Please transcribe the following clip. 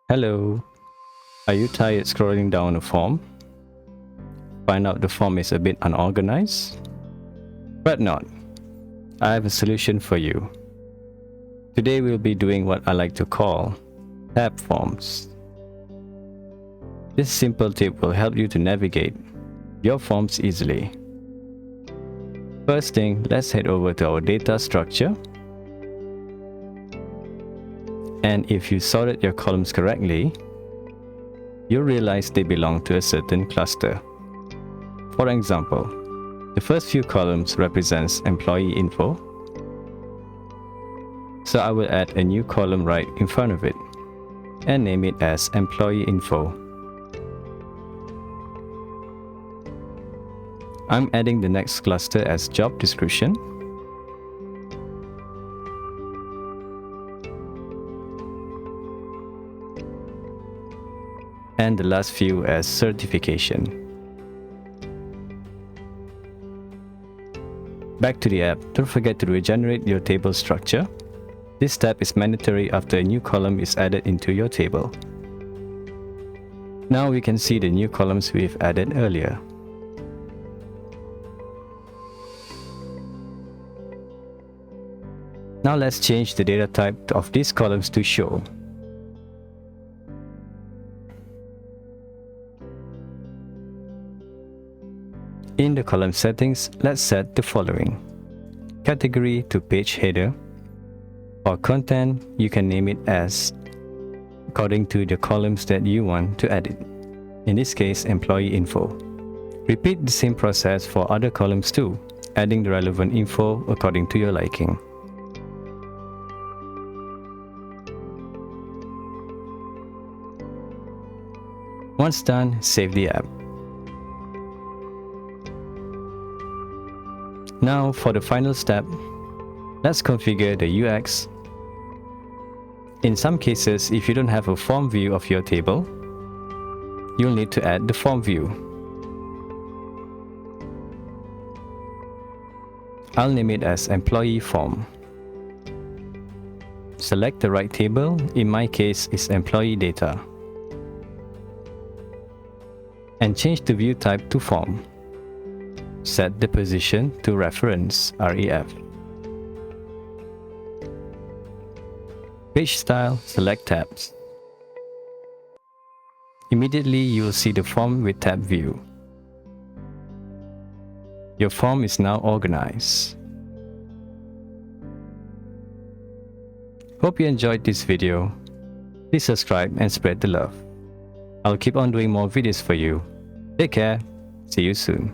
Hello, are you tired scrolling down a form? Find out the form is a bit unorganized? But not. I have a solution for you. Today we'll be doing what I like to call tab forms. This simple tip will help you to navigate your forms easily. First thing, let's head over to our data structure. And if you sorted your columns correctly, you'll realize they belong to a certain cluster. For example, the first few columns represents employee info. So I will add a new column right in front of it and name it as employee info. I'm adding the next cluster as job description. And the last few as certification. Back to the app, don't forget to regenerate your table structure. This step is mandatory after a new column is added into your table. Now we can see the new columns we've added earlier. Now let's change the data type of these columns to show. In the column settings, let's set the following. Category to page header. For content, you can name it as according to the columns that you want to edit. In this case, employee info. Repeat the same process for other columns too, adding the relevant info according to your liking. Once done, save the app. Now for the final step, let's configure the UX. In some cases, if you don't have a form view of your table, you'll need to add the form view. I'll name it as employee form. Select the right table, in my case is employee data. And change the view type to form. Set the position to reference (ref). Page style, select tabs. Immediately you will see the form with tab view. Your form is now organized. Hope you enjoyed this video. Please subscribe and spread the love. I'll keep on doing more videos for you. Take care. See you soon.